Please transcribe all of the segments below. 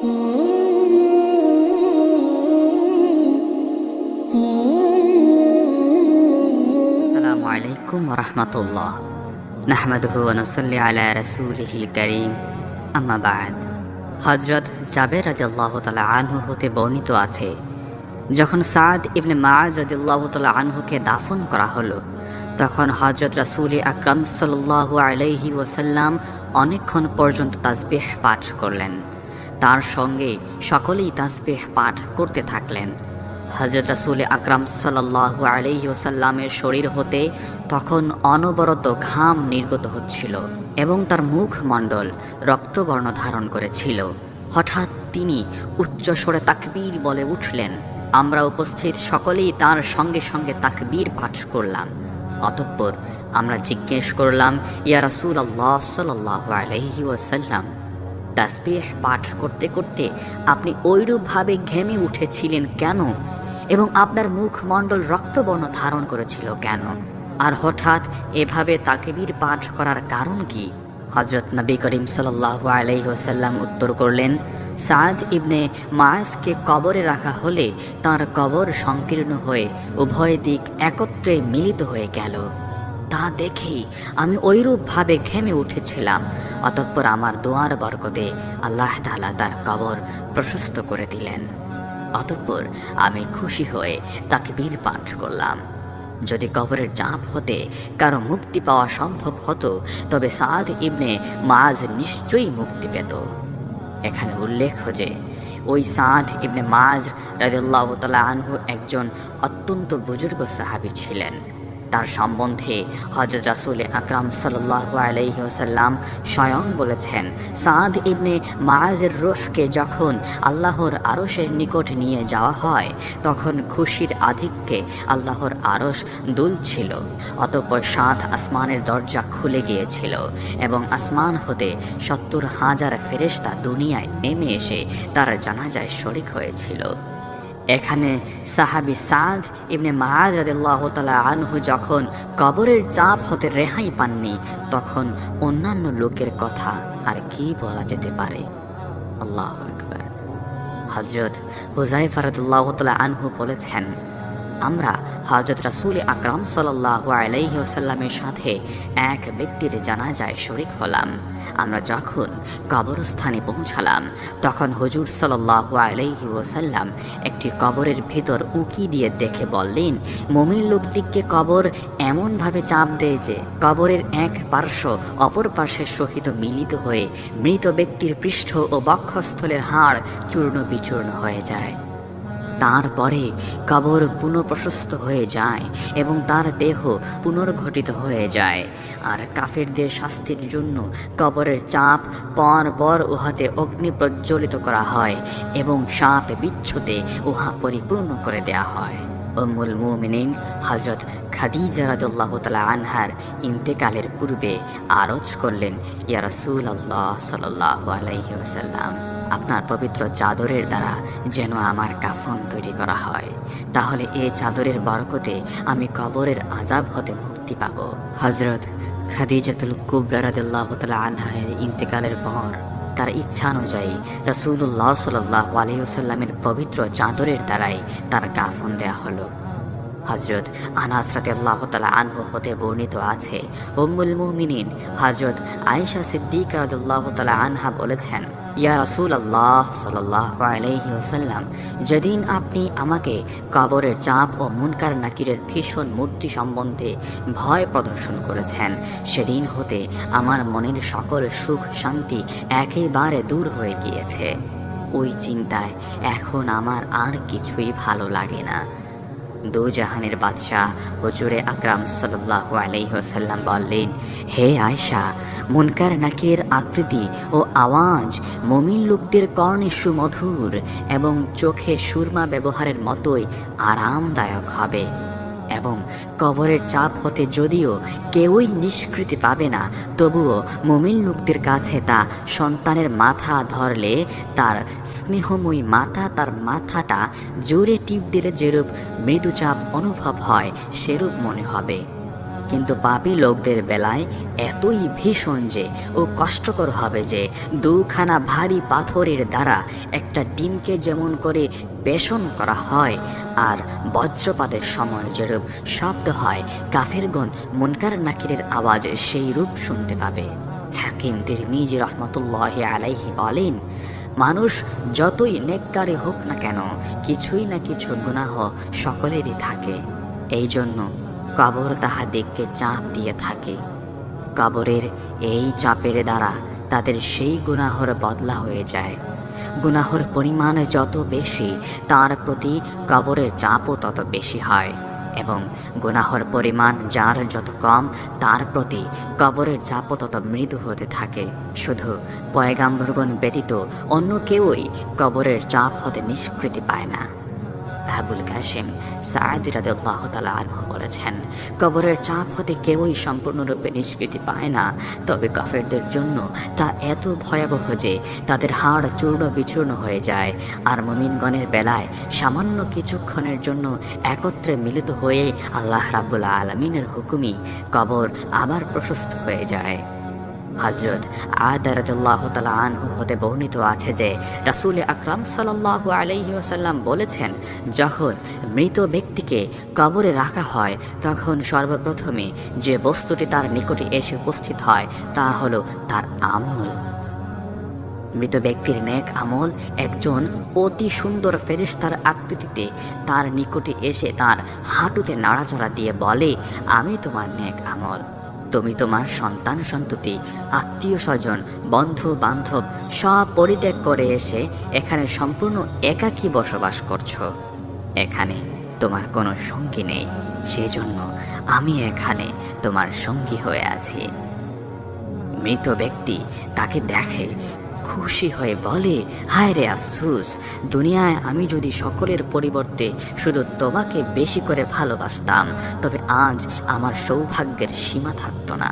আসসালামু আলাইকুম ওয়া রাহমাতুল্লাহ। নাহমাদুহু ওয়া নুসাল্লি আলা রাসূলিহিল কারীম। আম্মা বা'দ। হযরত জাবের রাদিয়াল্লাহু তাআলা আনহু হতে বর্ণিত আছে, যখন সাদ ইবনে মুআয রাদিয়াল্লাহু তাআলা আনহুকে দাফন করা হলো, তখন হযরত রাসূল আকরাম সাল্লাল্লাহু আলাইহি ওয়াসাল্লাম অনেকক্ষণ পর্যন্ত তাসবিহ পাঠ করলেন। তার সঙ্গে সকলেই তাসবিহ পাঠ করতে থাকলেন। হযরত রাসূল আকরাম সাল্লাল্লাহু আলাইহি ওয়াসাল্লামের শরীর হতে তখন অনবরত ঘাম নির্গত হচ্ছিল এবং তার মুখমণ্ডল রক্তবর্ণ ধারণ করেছিল। হঠাৎ তিনি উচ্চস্বরে তাকবীর বলে উঠলেন। আমরা উপস্থিত সকলেই তার সঙ্গে সঙ্গে তাকবীর পাঠ করলাম। অতঃপর আমরা জিজ্ঞেস করলাম, ইয়া রাসূলুল্লাহ সাল্লাল্লাহু আলাইহি ওয়াসাল্লাম, তাসবিহ পাঠ করতে করতে আপনি ঐরূপভাবে ঘেমে উঠেছিলেন কেন, এবং আপনার মুখমণ্ডল রক্তবর্ণ ধারণ করেছিল কেন? আর হঠাৎ এভাবে তাকবীর পাঠ করার কারণ কি? হযরত নবী করিম সাল্লাল্লাহু আলাইহি ওয়াসাল্লাম উত্তর করলেন, সাদ ইবনে মুআযকে কবরে রাখা হলে তার কবর সংকীর্ণ হয়ে উভয় দিক একত্রে মিলিত হয়ে গেল। তা দেখেই আমি ঐরূপভাবে ঘেমে উঠেছিলাম। অতঃপর আমার দোয়ার বরকতে আল্লাহ তাআলা তার কবর প্রশস্ত করে দিলেন। অতঃপর আমি খুশি হয়ে তাকবীর পাঠ করলাম। যদি কবরের চাপ হতে কারো মুক্তি পাওয়া সম্ভব হতো, তবে সাদ ইবনে মুআয নিশ্চয়ই মুক্তি পেত। এখানে উল্লেখ্য যে ওই সাদ ইবনে মুআয রাদিয়াল্লাহু তাআলা আনহু একজন অত্যন্ত বুজুর্গ সাহাবী ছিলেন। তার সম্বন্ধে হযরত রাসূল আকরাম সাল্লাল্লাহু আলাইহি ওয়াসাল্লাম স্বয়ং বলেছেন, সাদ ইবনে মুআযের রূহকে যখন আল্লাহর আরশের নিকট নিয়ে যাওয়া হয়, তখন খুশির আধিক্যে আল্লাহর আরশ দুলছিল। অতঃপর ৭ আসমানের দরজা খুলে গিয়েছিল এবং আসমান হতে ৭০,০০০ ফেরেশতা দুনিয়ায় নেমে এসে তার জানাজায় শরীক হয়েছিল। এখানে সাহাবী সাদ ইবনে মুআয রাদিয়াল্লাহু তাআলা আনহু যখন কবরের চাপ হতে রেহাই পাননি, তখন অন্যান্য লোকের কথা আর কি বলা যেতে পারে? আল্লাহু আকবার। হযরত হুযায়ফা রাদিয়াল্লাহু তাআলা আনহু বলেছেন, আমরা হযরত রাসূল আকরাম সাল্লাল্লাহু আলাইহি ওয়াসাল্লামের সাথে এক ব্যক্তির জানাজায় শরীক হলাম। আমরা যখন কবরস্থানে পৌঁছালাম, তখন হুজুর সাল্লাল্লাহু আলাইহি ওয়াসাল্লাম একটি কবরের ভিতর উকি দিয়ে দেখে বললেন, মুমিন লোকটিকে কবর এমনভাবে চাপ দেয় যে কবরের এক পার্শ্ব অপর পার্শ্বের সহিত মিলিত হয়ে মৃত ব্যক্তির পৃষ্ঠ ও বক্ষস্থলের হাড় চূর্ণ বিচূর্ণ হয়ে যায়। তারপরে কবর পুনঃপ্রশস্ত হয়ে যায় এবং তার দেহ পুনর্গঠিত হয়ে যায়। আর কাফেরদের শাস্তির জন্য কবরের চাপ পর উহাতে অগ্নি প্রজ্বলিত করা হয় এবং সাপ বিচ্ছুতে উহা পরিপূর্ণ করে দেয়া হয়। উম্মুল মুমিনিন হযরত খাদিজা রাদিয়াল্লাহু তাআলা আনহার ইন্তেকালের পূর্বে আরজ করলেন, ইয়া রাসূলুল্লাহ সাল্লাল্লাহু আলাইহি ওয়াসাল্লাম, আপনার পবিত্র চাদরের দ্বারা যেন আমার কাফন তৈরি করা হয়, তাহলে এই চাদরের বরকতে আমি কবরের আযাব হতে মুক্তি পাব। হযরত খাদিজাতুল কুবরা রাদিয়াল্লাহু তাআলা আনহার ইন্তেকালের পর তার ইচ্ছানুযায়ী রাসূলুল্লাহ সাল্লাল্লাহু আলাইহি ওয়াসাল্লামের পবিত্র চাদরের দ্বারাই তার কাফন দেয়া হলো। হযরত আনাস রাদিয়াল্লাহু তাআলা আনহু হতে বর্ণিত আছে, উম্মুল মুমিনিন হযরত আয়েশা সিদ্দিকা রাদিয়াল্লাহু তাআলা আনহা বলেছেন, ইয়া রাসূলুল্লাহ সাল্লাল্লাহু আলাইহি ওয়াসাল্লাম, যেদিন আপনি আমাকে কবরের চাপ ও মুনকার নাকিরের ভীষণ মূর্তি সম্বন্ধে ভয় প্রদর্শন করেছেন, সেদিন হতে আমার মনের সকল সুখ শান্তি একেবারে দূর হয়ে গিয়েছে। ওই চিন্তায় এখন আমার আর কিছুই ভালো লাগে না। দু জাহানের বাদশাহ হুজুরে আকরাম সাল্লাল্লাহু আলাইহি ওয়াসাল্লাম বললেন, হে আয়েশা, মুনকার নাকিরের আকৃতি ও আওয়াজ মুমিন লোকদের কর্ণে সুমধুর এবং চোখে সুরমা ব্যবহারের মতোই আরামদায়ক হবে, এবং কবরের চাপ হতে যদিও কেউই নিষ্কৃতি পাবে না, তবুও মুমিন লোকদের কাছে তা সন্তানের মাথা ধরলে তার স্নেহময়ী মাথা তার মাথাটা জোরে টিপ দিলে যেরূপ মৃদুচাপ অনুভব হয় সেরূপ মনে হবে। কিন্তু পাপী লোকদের বেলায় এতই ভীষণ যে ও কষ্টকর হবে যে দুখানা ভারী পাথরের দ্বারা একটা ডিমকে যেমন করে পেষণ করা হয় আর বজ্রপাতের সময় যেরূপ শব্দ হয় কাফেরগণ মুনকার নাকিরের আওয়াজ সেই রূপ শুনতে পাবে। হাকিম তিরমিজি রহমতুল্লাহি আলাইহি বলেন, মানুষ যতই নেককারী হোক না কেন কিছুই না কিছু গুনাহ সকলেরই থাকে। এই জন্য কবর তাহাদিগকে চাপ দিয়ে থাকে। কবরের এই চাপের দ্বারা তাদের সেই গুনাহর বদলা হয়ে যায়। গুনাহর পরিমাণ যত বেশি তার প্রতি কবরের চাপও তত বেশি হয়, এবং গুনাহর পরিমাণ যার যত কম তার প্রতি কবরের চাপও তত মৃদু হতে থাকে। শুধু পয়গাম্বরগণ ব্যতীত অন্য কেউই কবরের চাপ হতে নিষ্কৃতি পায় না। আবুল কাসেম সাঈদ রাদিয়াল্লাহু তাআলা আনহু বলেছেন, কবরের চাপ হতে কেউই সম্পূর্ণরূপে নিষ্কৃতি পায় না, তবে কাফেরদের জন্য তা এত ভয়াবহ যে তাদের হাড় চূর্ণ বিচূর্ণ হয়ে যায়। আর মুমিনগণের বেলায় সামান্য কিছুক্ষণের জন্য একত্রে মিলিত হয়ে আল্লাহ রাব্বুল আলামিনের হুকুমই কবর আবার প্রশস্ত হয়ে যায়। হযরত আদা রাদিয়াল্লাহু তাআলা আনহু হতে বর্ণিত আছে যে রাসূল আকরাম সাল্লাল্লাহু আলাইহি ওয়াসাল্লাম বলেছেন, যখন মৃত ব্যক্তিকে কবরে রাখা হয় তখন সর্বপ্রথমে যে বস্তুটি তার নিকটে এসে উপস্থিত হয় তা হলো তার আমল। মৃত ব্যক্তির নেক আমল একজন অতি সুন্দর ফেরেশতার আকৃতিতে তার নিকটে এসে তার হাঁটুতে নাড়াচাড়া দিয়ে বলে, আমি তোমার নেক আমল। তুমি তোমার সন্তান সন্ততি আত্মীয় স্বজন বন্ধু বান্ধব সব পরিত্যাগ করে এসে এখানে সম্পূর্ণ একাকী বসবাস করছো। এখানে তোমার কোনো সঙ্গী নেই, সেজন্য আমি এখানে তোমার সঙ্গী হয়ে আছি। মৃত ব্যক্তি তাকে দেখে খুশি হয়ে বলে, হায় রে আফসোস, দুনিয়ায় আমি যদি সকলের পরিবর্তে শুধু তোমাকে বেশি করে ভালোবাসতাম তবে আজ আমার সৌভাগ্যের সীমা থাকতো না।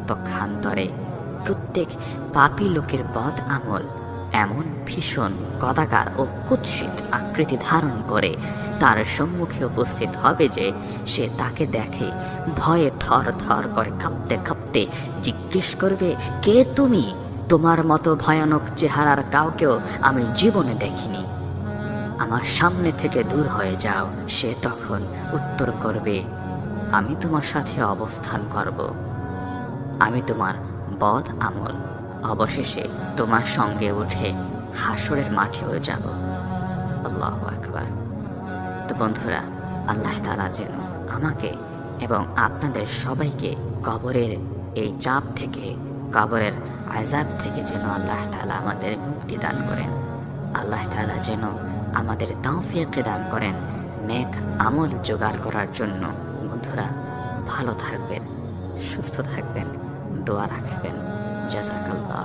পক্ষান্তরে প্রত্যেক পাপী লোকের বদ আমল এমন ভীষণ কদাকার ও কুৎসিত আকৃতি ধারণ করে তার সম্মুখে উপস্থিত হবে যে সে তাকে দেখে ভয়ে থর থর করে কাঁপতে কাঁপতে জিজ্ঞেস করবে, কে তুমি? তোমার মতো ভয়ানক চেহারার কাউকেও আমি জীবনে দেখিনি, আমার সামনে থেকে দূর হয়ে যাও। সে তখন উত্তর করবে, আমি তোমার সাথে অবস্থান করব, আমি তোমার বদ আমল অবশেষে তোমার সঙ্গে উঠে হাসরের মাঠেও যাব। আল্লাহু আকবার। তো বন্ধুরা, আল্লাহ তাআলা যেন আমাকে এবং আপনাদের সবাইকে কবরের এই চাপ থেকে, কবরের আযাব থেকে যেন আল্লাহ তাআলা আমাদের মুক্তি দান করেন। আল্লাহ তাআলা যেন আমাদের তৌফিক দান করেন নেক আমল জোগাড় করার জন্য। বন্ধুরা, ভালো থাকবেন, সুস্থ থাকবেন, দোয়া রাখবেন। জাযাকাল্লাহ।